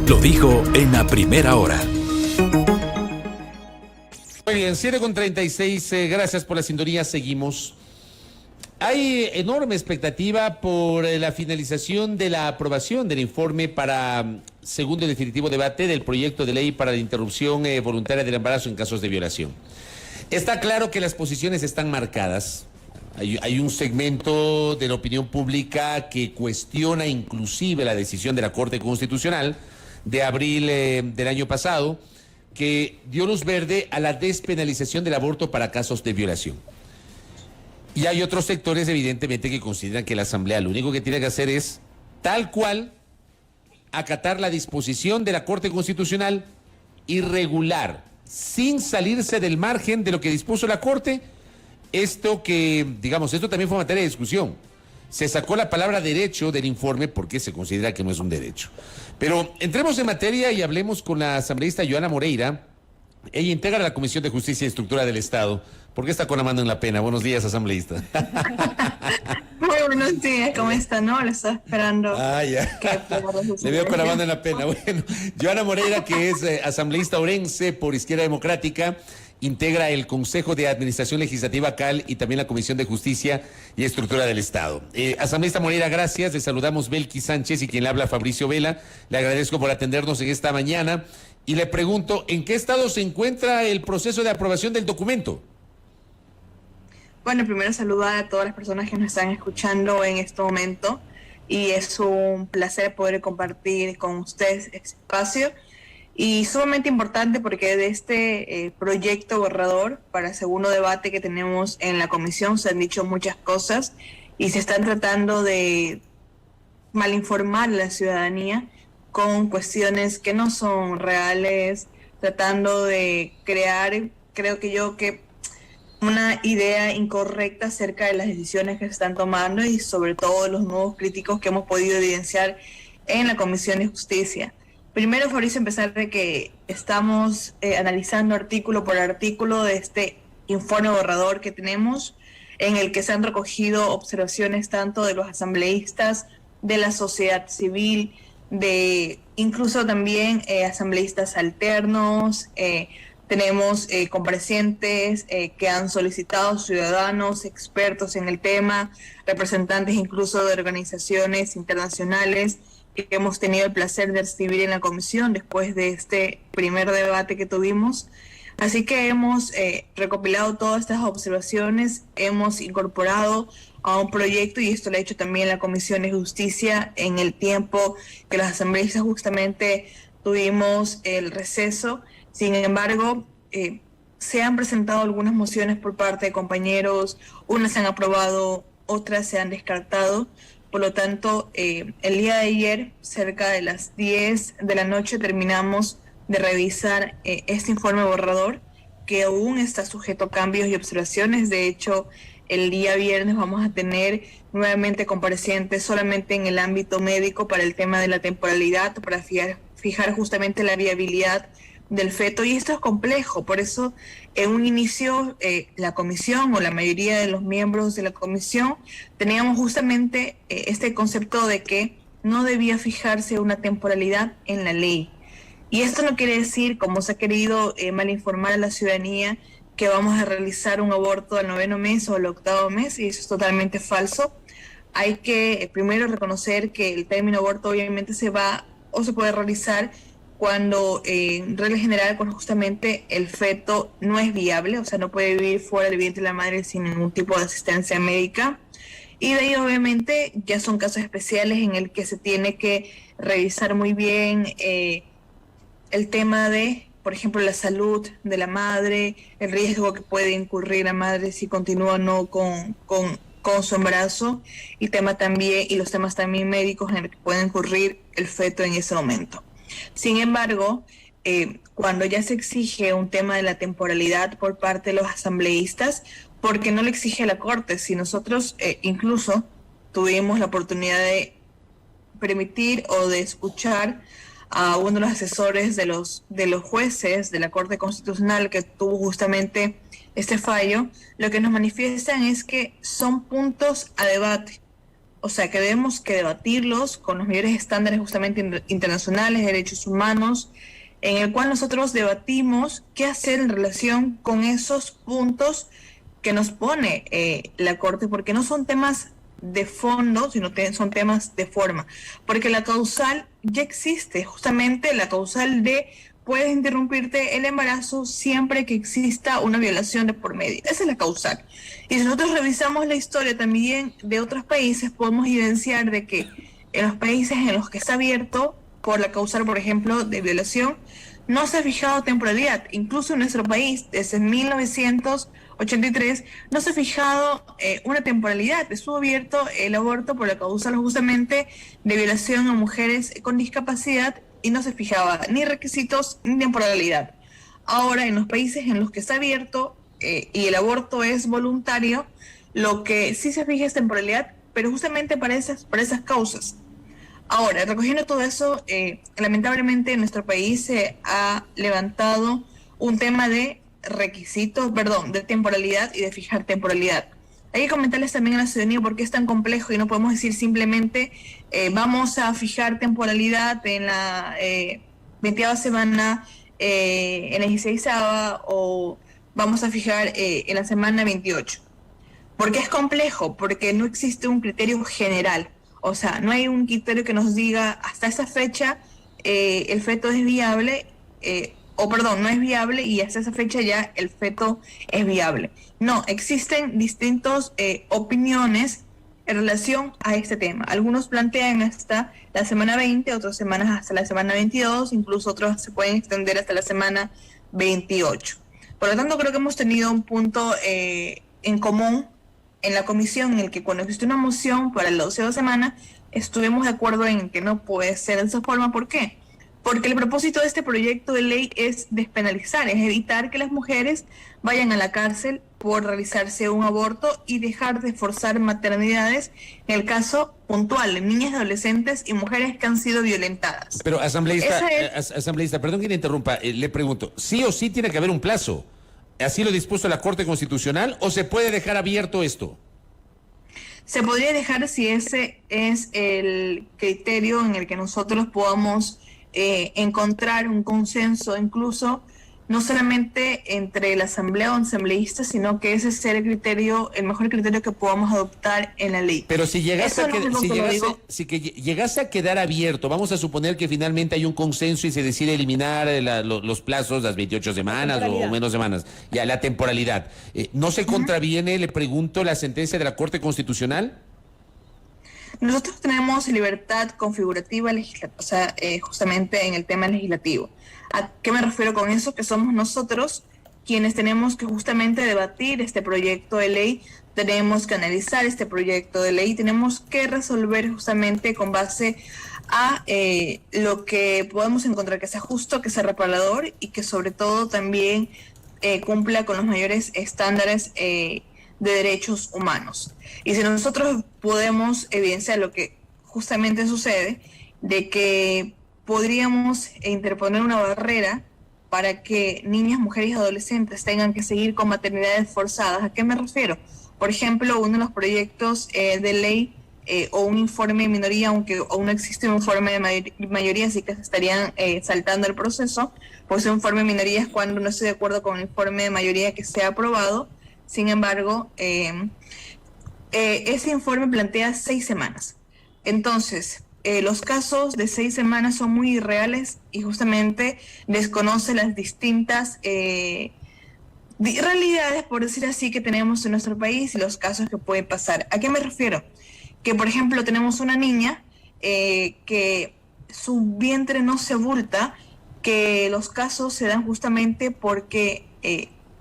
Lo dijo en la primera hora. Muy bien, 7:36, gracias por la sintonía, seguimos. Hay enorme expectativa por la finalización de la aprobación del informe para segundo y definitivo debate del proyecto de ley para la interrupción voluntaria del embarazo en casos de violación. Está claro que las posiciones están marcadas. Hay un segmento de la opinión pública que cuestiona inclusive la decisión de la Corte Constitucional de abril del año pasado, que dio luz verde a la despenalización del aborto para casos de violación. Y hay otros sectores, evidentemente, que consideran que la Asamblea lo único que tiene que hacer es, tal cual, acatar la disposición de la Corte Constitucional y regular, sin salirse del margen de lo que dispuso la Corte, esto que, digamos, esto también fue materia de discusión. Se sacó la palabra derecho del informe porque se considera que no es un derecho. Pero entremos en materia y hablemos con la asambleísta Joana Moreira. Ella integra la Comisión de Justicia y Estructura del Estado. ¿Por qué está con la mano en la pena? Buenos días, asambleísta. Muy buenos días, ¿cómo está? No, le estaba esperando. Ah, ya. Le veo con la mano en la pena. Bueno, Joana Moreira, que es asambleísta orense por Izquierda Democrática, integra el Consejo de Administración Legislativa CAL y también la Comisión de Justicia y Estructura del Estado. Asambleísta Moreira, gracias. Le saludamos Belkis Sánchez y quien le habla Fabricio Vela. Le agradezco por atendernos en esta mañana y le pregunto, ¿en qué estado se encuentra el proceso de aprobación del documento? Bueno, primero saludar a todas las personas que nos están escuchando en este momento y es un placer poder compartir con ustedes este espacio. Y sumamente importante porque de este proyecto borrador para el segundo debate que tenemos en la comisión se han dicho muchas cosas y se están tratando de malinformar a la ciudadanía con cuestiones que no son reales, tratando de crear, creo que una idea incorrecta acerca de las decisiones que se están tomando y sobre todo los nuevos críticos que hemos podido evidenciar en la Comisión de Justicia. Primero, Fabricio, empezar de que estamos analizando artículo por artículo de este informe borrador que tenemos, en el que se han recogido observaciones tanto de los asambleístas, de la sociedad civil, de incluso también asambleístas alternos, tenemos comparecientes que han solicitado, ciudadanos, expertos en el tema, representantes incluso de organizaciones internacionales, que hemos tenido el placer de recibir en la comisión después de este primer debate que tuvimos. Así que hemos recopilado todas estas observaciones, hemos incorporado a un proyecto, y esto lo ha hecho también la Comisión de Justicia en el tiempo que los asambleístas justamente tuvimos el receso. Sin embargo, se han presentado algunas mociones por parte de compañeros, unas se han aprobado, otras se han descartado. Por lo tanto, el día de ayer, cerca de las 10 de la noche, terminamos de revisar este informe borrador, que aún está sujeto a cambios y observaciones. De hecho, el día viernes vamos a tener nuevamente comparecientes solamente en el ámbito médico para el tema de la temporalidad, para fijar justamente la viabilidad del feto, y esto es complejo. Por eso en un inicio la comisión o la mayoría de los miembros de la comisión teníamos justamente este concepto de que no debía fijarse una temporalidad en la ley, y esto no quiere decir, como se ha querido malinformar a la ciudadanía, que vamos a realizar un aborto al 9º mes o al 8º mes, y eso es totalmente falso. Hay que primero reconocer que el término aborto obviamente se puede realizar cuando en regla general, cuando justamente el feto no es viable, o sea, no puede vivir fuera del vientre de la madre sin ningún tipo de asistencia médica. Y de ahí obviamente ya son casos especiales en el que se tiene que revisar muy bien el tema de, por ejemplo, la salud de la madre, el riesgo que puede incurrir la madre si continúa o no con su embarazo, y los temas también médicos en el que puede incurrir el feto en ese momento. Sin embargo, cuando ya se exige un tema de la temporalidad por parte de los asambleístas, porque no le exige a la Corte, si nosotros incluso tuvimos la oportunidad de permitir o de escuchar a uno de los asesores de los jueces de la Corte Constitucional que tuvo justamente este fallo, lo que nos manifiestan es que son puntos a debate. o sea, que debemos que debatirlos con los mayores estándares justamente internacionales de derechos humanos, en el cual nosotros debatimos qué hacer en relación con esos puntos que nos pone la Corte, porque no son temas de fondo, sino son temas de forma, porque la causal ya existe, justamente la causal de puedes interrumpirte el embarazo siempre que exista una violación de por medio. Esa es la causal. Y si nosotros revisamos la historia también de otros países, podemos evidenciar de que en los países en los que está abierto por la causal, por ejemplo, de violación, no se ha fijado temporalidad. Incluso en nuestro país, desde 1983, no se ha fijado una temporalidad. Estuvo abierto el aborto por la causal justamente de violación a mujeres con discapacidad y no se fijaba ni requisitos ni temporalidad. Ahora, en los países en los que está abierto y el aborto es voluntario, lo que sí se fija es temporalidad, pero justamente para esas causas. Ahora, recogiendo todo eso, lamentablemente en nuestro país se ha levantado un tema de requisitos, de temporalidad y de fijar temporalidad. Hay que comentarles también a la ciudadanía por qué es tan complejo y no podemos decir simplemente vamos a fijar temporalidad en la 20ª semana, en la 16ª o vamos a fijar en la semana 28. ¿Por qué es complejo? Porque no existe un criterio general. O sea, no hay un criterio que nos diga hasta esa fecha el feto es viable, no es viable y hasta esa fecha ya el feto es viable. No, existen distintas opiniones en relación a este tema. Algunos plantean hasta la semana 20, otras semanas hasta la semana 22, incluso otros se pueden extender hasta la semana 28. Por lo tanto, creo que hemos tenido un punto en común en la comisión en el que cuando existe una moción para la 12ª semana, estuvimos de acuerdo en que no puede ser de esa forma. ¿Por qué? Porque el propósito de este proyecto de ley es despenalizar, es evitar que las mujeres vayan a la cárcel por realizarse un aborto y dejar de forzar maternidades en el caso puntual de niñas, adolescentes y mujeres que han sido violentadas. Pero asambleísta, perdón que le interrumpa, le pregunto, ¿sí o sí tiene que haber un plazo? ¿Así lo dispuso la Corte Constitucional o se puede dejar abierto esto? Se podría dejar si ese es el criterio en el que nosotros podamos encontrar un consenso, incluso no solamente entre la asamblea o asambleístas, sino que ese sea el mejor criterio que podamos adoptar en la ley. Pero si llegase a quedar abierto, vamos a suponer que finalmente hay un consenso y se decide eliminar los plazos, las 28 semanas o menos semanas, ya la temporalidad. ¿No se contraviene, le pregunto, la sentencia de la Corte Constitucional? Nosotros tenemos libertad configurativa justamente en el tema legislativo. ¿A qué me refiero con eso? Que somos nosotros quienes tenemos que justamente debatir este proyecto de ley, tenemos que analizar este proyecto de ley, tenemos que resolver justamente con base a lo que podemos encontrar que sea justo, que sea reparador y que sobre todo también cumpla con los mayores estándares de derechos humanos. Y si nosotros podemos evidenciar lo que justamente sucede, de que podríamos interponer una barrera para que niñas, mujeres y adolescentes tengan que seguir con maternidades forzadas. ¿A qué me refiero? Por ejemplo, uno de los proyectos de ley o un informe de minoría, aunque aún no existe un informe de mayoría, así que se estarían saltando el proceso, pues un informe de minoría es cuando no estoy de acuerdo con el informe de mayoría que se ha aprobado. Sin embargo, ese informe plantea 6 semanas. Entonces, los casos de 6 semanas son muy irreales y justamente desconoce las distintas realidades, por decir así, que tenemos en nuestro país y los casos que pueden pasar. ¿A qué me refiero? Que, por ejemplo, tenemos una niña que su vientre no se abulta, que los casos se dan justamente porque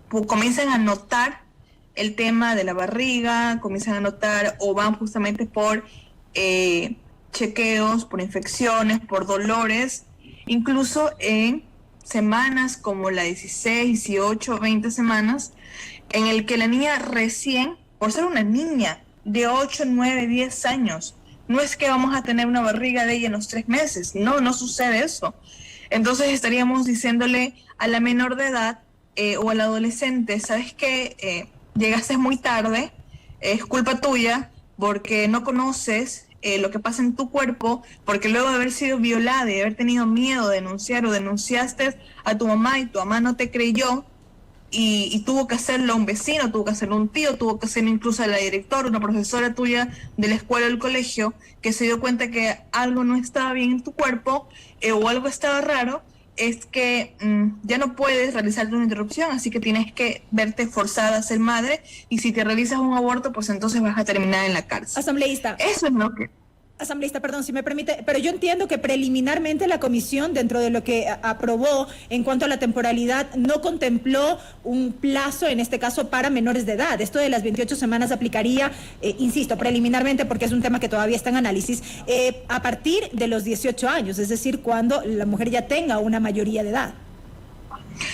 comienzan a notar el tema de la barriga, comienzan a notar o van justamente por chequeos, por infecciones, por dolores, incluso en semanas como la 16, 18, 20 semanas, en el que la niña recién, por ser una niña de 8, 9, 10 años, no es que vamos a tener una barriga de ella en los 3 meses, no sucede eso. Entonces estaríamos diciéndole a la menor de edad o al adolescente, ¿sabes qué? Llegaste muy tarde, es culpa tuya, porque no conoces lo que pasa en tu cuerpo, porque luego de haber sido violada y de haber tenido miedo de denunciar o denunciaste a tu mamá y tu mamá no te creyó, y tuvo que hacerlo un vecino, tuvo que hacerlo un tío, tuvo que hacerlo incluso a la directora, una profesora tuya de la escuela o del colegio, que se dio cuenta que algo no estaba bien en tu cuerpo o algo estaba raro, es que ya no puedes realizarte una interrupción, así que tienes que verte forzada a ser madre, y si te realizas un aborto, pues entonces vas a terminar en la cárcel. Asambleísta. Eso es lo que... Asambleísta, perdón, si me permite, pero yo entiendo que preliminarmente la comisión, dentro de lo que aprobó en cuanto a la temporalidad, no contempló un plazo, en este caso, para menores de edad. Esto de las 28 semanas aplicaría, insisto, preliminarmente, porque es un tema que todavía está en análisis, a partir de los 18 años, es decir, cuando la mujer ya tenga una mayoría de edad.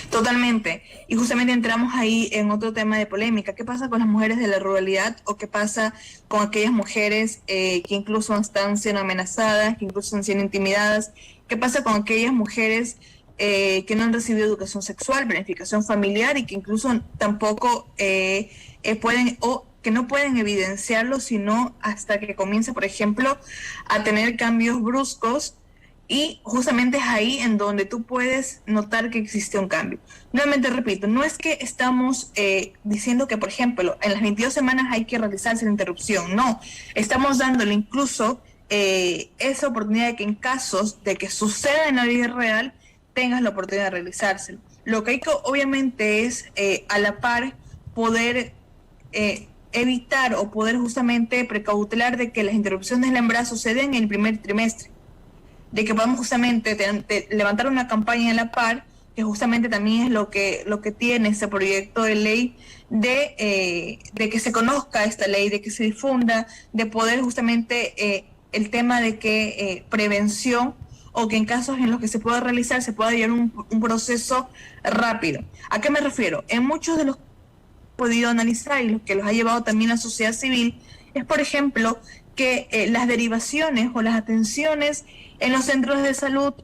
Totalmente. Y justamente entramos ahí en otro tema de polémica. ¿Qué pasa con las mujeres de la ruralidad o qué pasa con aquellas mujeres que incluso están siendo amenazadas, que incluso están siendo intimidadas? ¿Qué pasa con aquellas mujeres que no han recibido educación sexual, planificación familiar y que incluso tampoco pueden o que no pueden evidenciarlo sino hasta que comienza, por ejemplo, a tener cambios bruscos? Y justamente es ahí en donde tú puedes notar que existe un cambio. Nuevamente repito, no es que estamos diciendo que, por ejemplo, en las 22 semanas hay que realizarse la interrupción. No, estamos dándole incluso esa oportunidad de que en casos de que suceda en la vida real, tengas la oportunidad de realizárselo. Lo que hay que obviamente es a la par poder evitar o poder justamente precautelar de que las interrupciones del embarazo se den en el primer trimestre, de que podamos justamente levantar una campaña a la par, que justamente también es lo que tiene ese proyecto de ley, de que se conozca esta ley, de que se difunda, de poder justamente el tema de que prevención, o que en casos en los que se pueda realizar, se pueda llevar un proceso rápido. ¿A qué me refiero? En muchos de los que he podido analizar y los que los ha llevado también la sociedad civil, es por ejemplo que las derivaciones o las atenciones en los centros de salud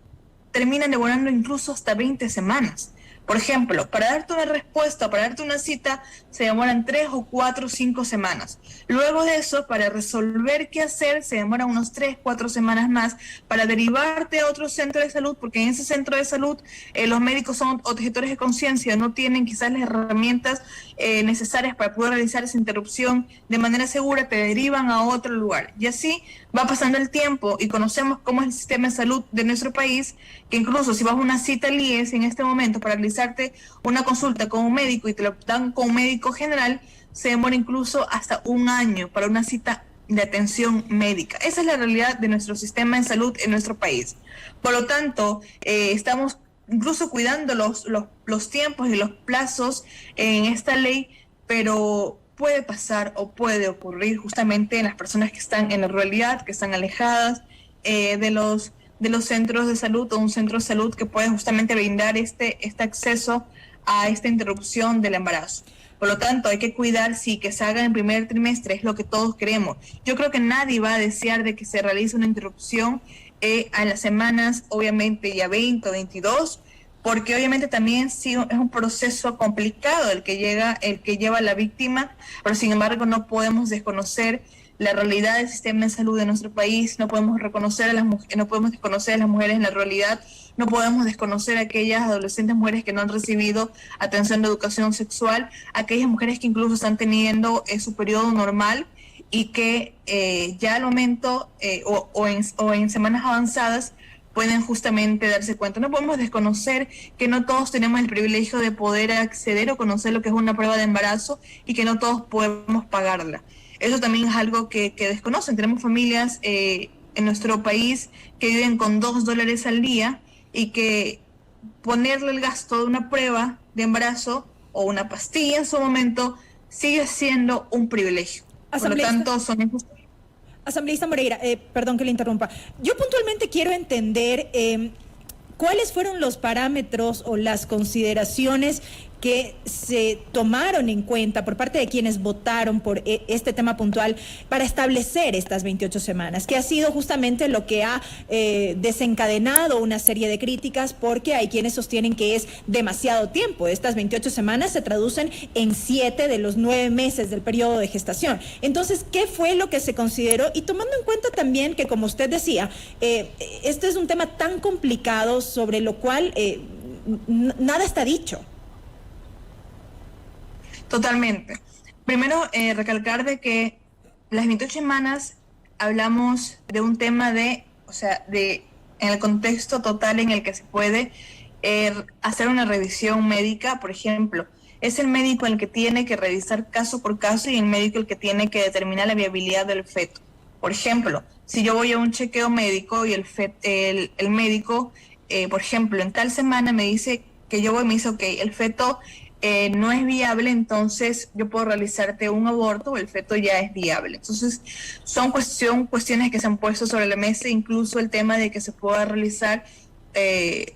terminan demorando incluso hasta 20 semanas. Por ejemplo, para darte una respuesta, para darte una cita, se demoran 3 o 4 o 5 semanas. Luego de eso, para resolver qué hacer, se demoran unos 3, 4 semanas más para derivarte a otro centro de salud, porque en ese centro de salud los médicos son objetores de conciencia, no tienen quizás las herramientas necesarias para poder realizar esa interrupción de manera segura, te derivan a otro lugar. Y así va pasando el tiempo y conocemos cómo es el sistema de salud de nuestro país, que incluso si vas a una cita al IES en este momento para realizarte una consulta con un médico y te lo dan con un médico general, se demora incluso hasta un año para una cita de atención médica. Esa es la realidad de nuestro sistema de salud en nuestro país. Por lo tanto, estamos incluso cuidando los tiempos y los plazos en esta ley, pero puede pasar o puede ocurrir justamente en las personas que están en la ruralidad, que están alejadas de los centros de salud, o un centro de salud que puede justamente brindar este acceso a esta interrupción del embarazo. Por lo tanto, hay que cuidar, sí, que se haga en el primer trimestre, es lo que todos queremos. Yo creo que nadie va a desear de que se realice una interrupción a las semanas, obviamente, ya 20 o 22, porque obviamente también sí es un proceso complicado el que lleva la víctima, pero sin embargo no podemos desconocer la realidad del sistema de salud de nuestro país, no podemos desconocer a las mujeres en la realidad, no podemos desconocer a aquellas adolescentes mujeres que no han recibido atención de educación sexual, aquellas mujeres que incluso están teniendo su periodo normal y que ya al momento o en semanas avanzadas pueden justamente darse cuenta. No podemos desconocer que no todos tenemos el privilegio de poder acceder o conocer lo que es una prueba de embarazo y que no todos podemos pagarla. Eso también es algo que desconocen. Tenemos familias en nuestro país que viven con $2 al día y que ponerle el gasto de una prueba de embarazo o una pastilla en su momento sigue siendo un privilegio. Por lo tanto, son injustos. Asambleísta Moreira, perdón que le interrumpa. Yo puntualmente quiero entender cuáles fueron los parámetros o las consideraciones que se tomaron en cuenta por parte de quienes votaron por este tema puntual para establecer estas 28 semanas, que ha sido justamente lo que ha desencadenado una serie de críticas, porque hay quienes sostienen que es demasiado tiempo. Estas 28 semanas se traducen en 7 de los 9 meses del periodo de gestación. Entonces, ¿qué fue lo que se consideró? Y tomando en cuenta también que, como usted decía, este es un tema tan complicado sobre lo cual nada está dicho. Totalmente. Primero, recalcar de que las 28 semanas hablamos de un tema en el contexto total en el que se puede hacer una revisión médica. Por ejemplo, es el médico el que tiene que revisar caso por caso y el médico el que tiene que determinar la viabilidad del feto. Por ejemplo, si yo voy a un chequeo médico y el médico, por ejemplo, en tal semana me dice que yo voy y me dice, ok, el feto no es viable, entonces yo puedo realizarte un aborto o el feto ya es viable. Entonces, son cuestiones que se han puesto sobre la mesa, incluso el tema de que se pueda realizar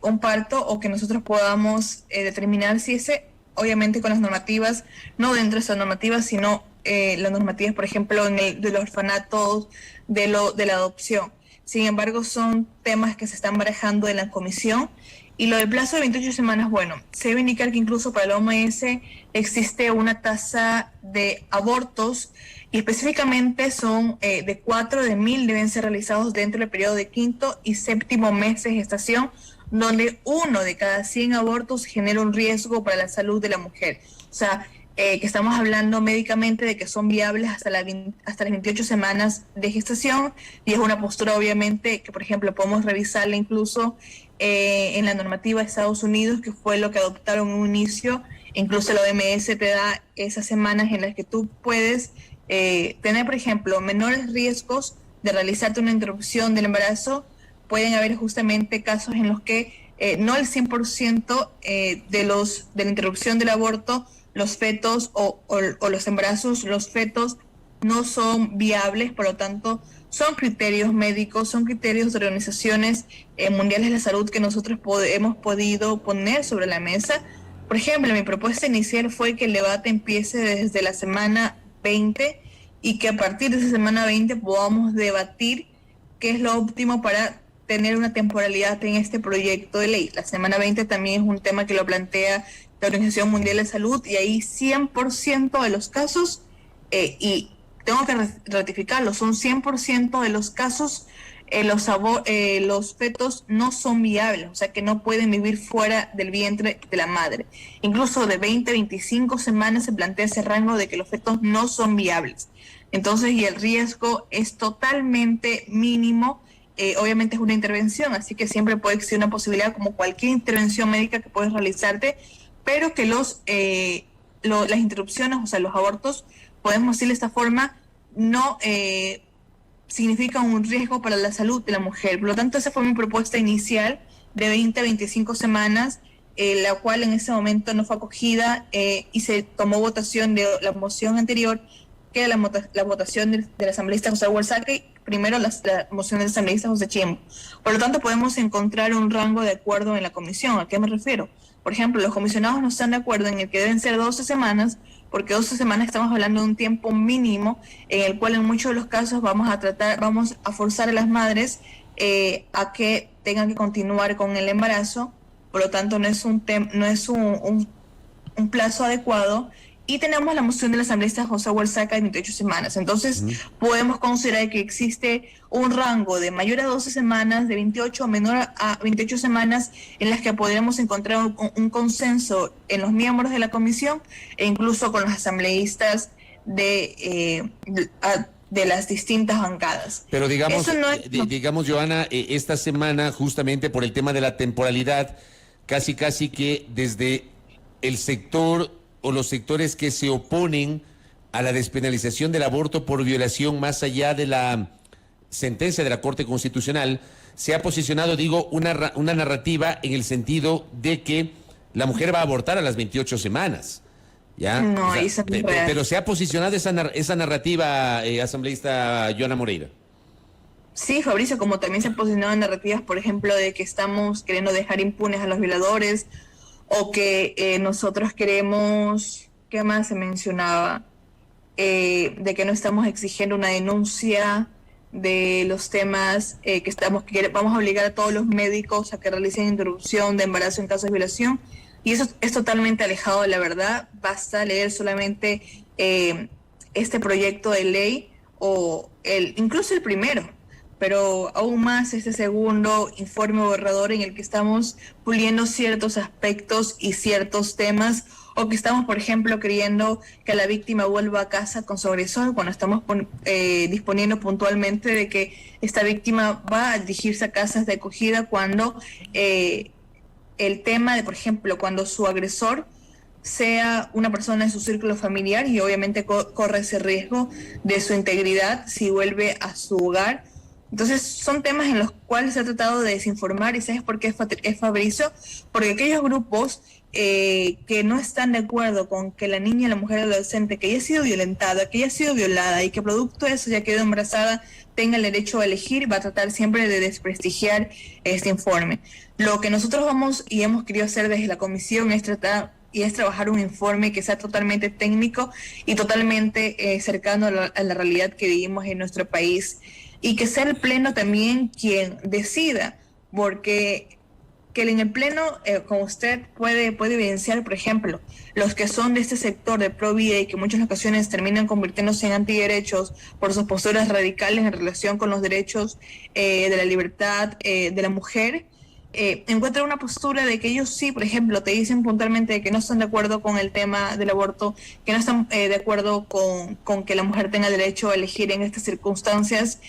un parto o que nosotros podamos determinar si ese, obviamente con las normativas, no dentro de esas normativas, sino las normativas, por ejemplo, de los orfanatos, de la adopción. Sin embargo, son temas que se están barajando en la comisión. Y lo del plazo de 28 semanas, bueno, se debe indicar que incluso para la OMS existe una tasa de abortos y específicamente son de 4 de 1000 deben ser realizados dentro del periodo de 5º y 7º mes de gestación, donde 1 de cada 100 abortos genera un riesgo para la salud de la mujer. O sea, que estamos hablando médicamente de que son viables hasta las 28 semanas de gestación, y es una postura obviamente que, por ejemplo, podemos revisarla incluso en la normativa de Estados Unidos, que fue lo que adoptaron en un inicio. Incluso la OMS te da esas semanas en las que tú puedes tener, por ejemplo, menores riesgos de realizarte una interrupción del embarazo. Pueden haber justamente casos en los que no el 100% de la interrupción del aborto, los fetos o los embarazos, los fetos no son viables, por lo tanto son criterios médicos, son criterios de organizaciones mundiales de la salud que nosotros hemos podido poner sobre la mesa. Por ejemplo, mi propuesta inicial fue que el debate empiece desde la semana 20 y que a partir de esa semana 20 podamos debatir qué es lo óptimo para tener una temporalidad en este proyecto de ley. La semana 20 también es un tema que lo plantea la Organización Mundial de Salud, y ahí 100% de los casos, y tengo que ratificarlo, son 100% de los casos, los fetos no son viables, o sea que no pueden vivir fuera del vientre de la madre. Incluso de 20 a 25 semanas se plantea ese rango de que los fetos no son viables. Entonces, y el riesgo es totalmente mínimo. Obviamente es una intervención, así que siempre puede existir una posibilidad, como cualquier intervención médica que puedes realizarte, pero que las interrupciones, o sea, los abortos, podemos decirlo de esta forma, no significan un riesgo para la salud de la mujer. Por lo tanto, esa fue mi propuesta inicial de 20 a 25 semanas, la cual en ese momento no fue acogida y se tomó votación de la moción anterior, que era la votación del asambleísta José Huerzaca, y primero la moción del asambleísta José Chimbo. Por lo tanto, podemos encontrar un rango de acuerdo en la comisión. ¿A qué me refiero? Por ejemplo, los comisionados no están de acuerdo en el que deben ser 12 semanas, porque 12 semanas estamos hablando de un tiempo mínimo en el cual en muchos de los casos vamos a forzar a las madres a que tengan que continuar con el embarazo. Por lo tanto, no es un plazo adecuado. Y tenemos la moción del asambleísta José Huerzaca de 28 semanas. Entonces, podemos considerar que existe un rango de mayor a 12 semanas, de 28 o menor a 28 semanas, en las que podremos encontrar un consenso en los miembros de la comisión e incluso con los asambleístas de las distintas bancadas. Pero digamos, digamos, Johanna, esta semana, justamente por el tema de la temporalidad, casi que desde el sector o los sectores que se oponen a la despenalización del aborto por violación, más allá de la sentencia de la Corte Constitucional, se ha posicionado, una narrativa en el sentido de que la mujer va a abortar a las 28 semanas. ¿Ya? No, pero se ha posicionado esa narrativa, asambleísta Johanna Moreira. Sí, Fabricio, como también se han posicionado narrativas, por ejemplo, de que estamos queriendo dejar impunes a los violadores, o que nosotros queremos, ¿qué más se mencionaba? De que no estamos exigiendo una denuncia de los temas que vamos a obligar a todos los médicos a que realicen interrupción de embarazo en caso de violación, y eso es totalmente alejado de la verdad. Basta leer solamente este proyecto de ley o incluso el primero, pero aún más este segundo informe borrador en el que estamos puliendo ciertos aspectos y ciertos temas, o que estamos, por ejemplo, queriendo que la víctima vuelva a casa con su agresor, cuando estamos disponiendo puntualmente de que esta víctima va a dirigirse a casas de acogida cuando el tema de, por ejemplo, cuando su agresor sea una persona en su círculo familiar, y obviamente corre ese riesgo de su integridad si vuelve a su hogar. Entonces son temas en los cuales se ha tratado de desinformar. ¿Y sabes por qué es, Fabricio? Porque aquellos grupos que no están de acuerdo con que la niña, la mujer adolescente que haya sido violentada, que haya sido violada y que producto de eso ya quedó embarazada, tenga el derecho a elegir, va a tratar siempre de desprestigiar este informe. Lo que nosotros vamos y hemos querido hacer desde la comisión es trabajar un informe que sea totalmente técnico y totalmente cercano a la realidad que vivimos en nuestro país, y que sea el Pleno también quien decida, porque que en el Pleno, como usted puede evidenciar, por ejemplo, los que son de este sector de pro vida y que en muchas ocasiones terminan convirtiéndose en antiderechos por sus posturas radicales en relación con los derechos de la libertad de la mujer, encuentran una postura de que ellos sí, por ejemplo, te dicen puntualmente que no están de acuerdo con el tema del aborto, que no están de acuerdo con que la mujer tenga derecho a elegir en estas circunstancias,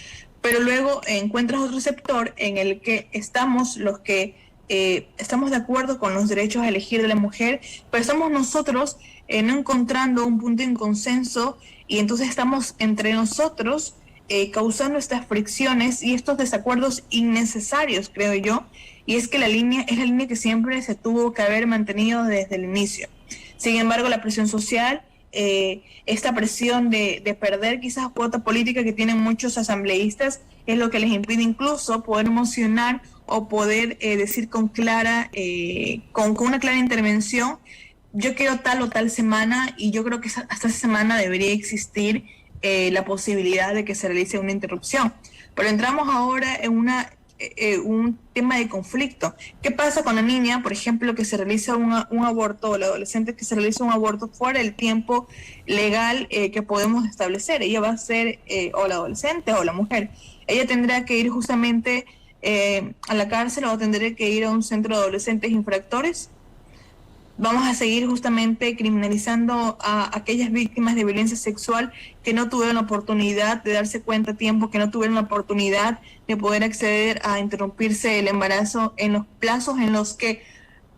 pero luego encuentras otro sector en el que estamos los que estamos de acuerdo con los derechos a elegir de la mujer, pero estamos nosotros no encontrando un punto en consenso, y entonces estamos entre nosotros causando estas fricciones y estos desacuerdos innecesarios, creo yo, y es que la línea es la línea que siempre se tuvo que haber mantenido desde el inicio. Sin embargo, la presión social, esta presión de perder quizás cuota política que tienen muchos asambleístas, es lo que les impide incluso poder mocionar o poder decir con una clara intervención: yo quiero tal o tal semana, y yo creo que hasta esa semana debería existir la posibilidad de que se realice una interrupción. Pero entramos ahora en un tema de conflicto. ¿Qué pasa con la niña, por ejemplo, que se realiza un aborto, o la adolescente que se realiza un aborto fuera del tiempo legal que podemos establecer? Ella va a ser, o la adolescente o la mujer, ella tendrá que ir justamente a la cárcel, o tendrá que ir a un centro de adolescentes infractores. Vamos a seguir justamente criminalizando a aquellas víctimas de violencia sexual que no tuvieron la oportunidad de darse cuenta a tiempo, que no tuvieron la oportunidad de poder acceder a interrumpirse el embarazo en los plazos en los que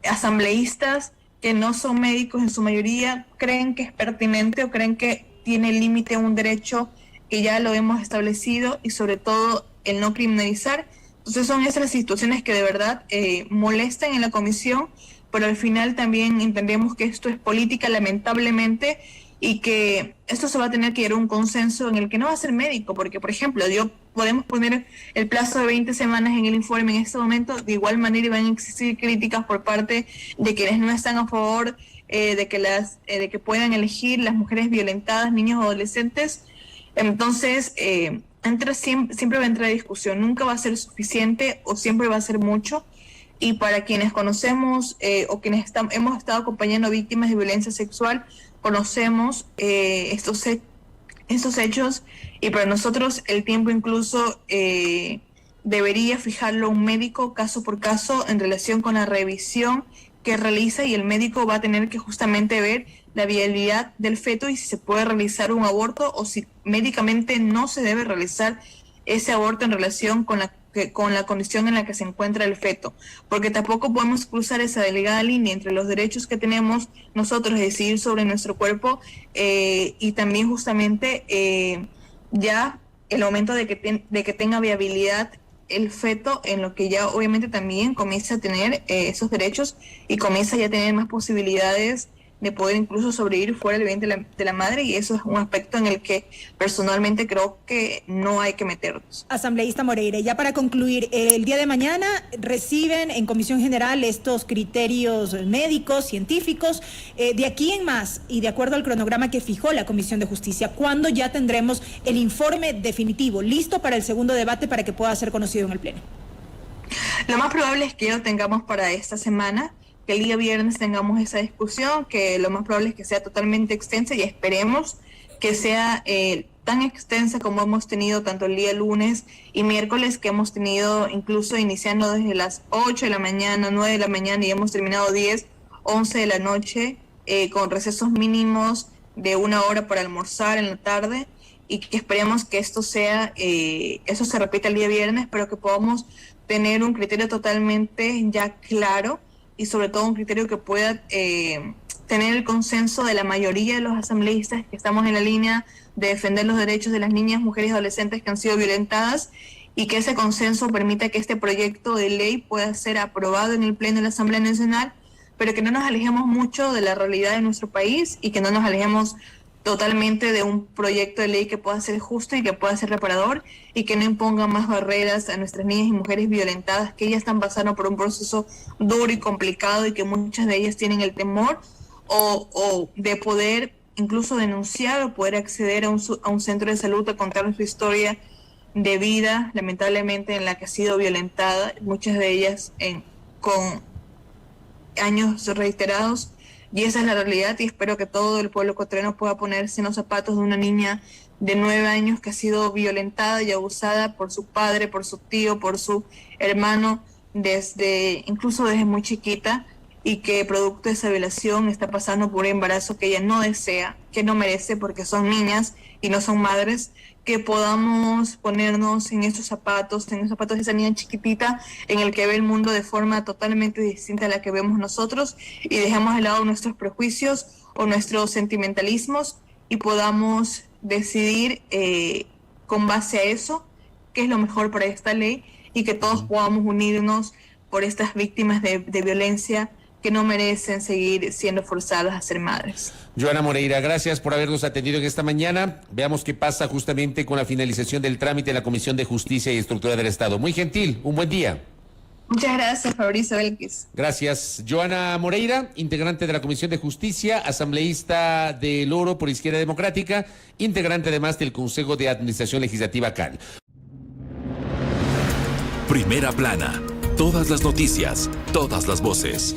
asambleístas, que no son médicos en su mayoría, creen que es pertinente o creen que tiene límite un derecho que ya lo hemos establecido, y sobre todo el no criminalizar. Entonces son esas las situaciones que de verdad molestan en la comisión, pero al final también entendemos que esto es política, lamentablemente, y que esto se va a tener que llegar a un consenso en el que no va a ser médico, porque, por ejemplo, podemos poner el plazo de 20 semanas en el informe en este momento, de igual manera van a existir críticas por parte de quienes no están a favor de que puedan elegir las mujeres violentadas, niños o adolescentes. Entonces, siempre va a entrar discusión, nunca va a ser suficiente o siempre va a ser mucho. Y para quienes conocemos o quienes hemos estado acompañando víctimas de violencia sexual, conocemos estos hechos, y para nosotros el tiempo incluso debería fijarlo un médico caso por caso en relación con la revisión que realiza, y el médico va a tener que justamente ver la viabilidad del feto y si se puede realizar un aborto o si médicamente no se debe realizar ese aborto en relación con la condición en la que se encuentra el feto, porque tampoco podemos cruzar esa delgada línea entre los derechos que tenemos nosotros de decidir sobre nuestro cuerpo y también justamente ya el momento de que tenga viabilidad el feto, en lo que ya obviamente también comienza a tener esos derechos y comienza ya a tener más posibilidades de poder incluso sobrevivir fuera del vientre de la madre, y eso es un aspecto en el que personalmente creo que no hay que meternos. Asambleísta Moreira, ya para concluir, el día de mañana reciben en Comisión General estos criterios médicos, científicos. De aquí en más, y de acuerdo al cronograma que fijó la Comisión de Justicia, ¿cuándo ya tendremos el informe definitivo listo para el segundo debate para que pueda ser conocido en el Pleno? Lo más probable es que lo tengamos para esta semana, que el día viernes tengamos esa discusión, que lo más probable es que sea totalmente extensa, y esperemos que sea tan extensa como hemos tenido tanto el día lunes y miércoles, que hemos tenido incluso iniciando desde las 8 de la mañana, 9 de la mañana, y hemos terminado 10, 11 de la noche, con recesos mínimos de 1 hora para almorzar en la tarde, y que esperemos que esto sea, eso se repita el día viernes, pero que podamos tener un criterio totalmente ya claro, y sobre todo un criterio que pueda tener el consenso de la mayoría de los asambleístas que estamos en la línea de defender los derechos de las niñas, mujeres y adolescentes que han sido violentadas, y que ese consenso permita que este proyecto de ley pueda ser aprobado en el Pleno de la Asamblea Nacional, pero que no nos alejemos mucho de la realidad de nuestro país, y que no nos alejemos totalmente de un proyecto de ley que pueda ser justo y que pueda ser reparador, y que no imponga más barreras a nuestras niñas y mujeres violentadas, que ellas están pasando por un proceso duro y complicado, y que muchas de ellas tienen el temor o de poder incluso denunciar o poder acceder a un centro de salud a contar su historia de vida, lamentablemente, en la que ha sido violentada, muchas de ellas con años reiterados. Y esa es la realidad, y espero que todo el pueblo ecuatoriano pueda ponerse en los zapatos de una niña de 9 años que ha sido violentada y abusada por su padre, por su tío, por su hermano, incluso desde muy chiquita, y que producto de esa violación está pasando por un embarazo que ella no desea, que no merece, porque son niñas y no son madres. Que podamos ponernos en esos zapatos de esa niña chiquitita, en el que ve el mundo de forma totalmente distinta a la que vemos nosotros, y dejemos de lado nuestros prejuicios o nuestros sentimentalismos, y podamos decidir con base a eso qué es lo mejor para esta ley, y que todos podamos unirnos por estas víctimas de violencia que no merecen seguir siendo forzadas a ser madres. Joana Moreira, gracias por habernos atendido en esta mañana. Veamos qué pasa justamente con la finalización del trámite en la Comisión de Justicia y Estructura del Estado. Muy gentil, un buen día. Muchas gracias, Fabricio Belkis. Gracias. Joana Moreira, integrante de la Comisión de Justicia, asambleísta del Oro por Izquierda Democrática, integrante además del Consejo de Administración Legislativa CAL. Primera plana. Todas las noticias, todas las voces.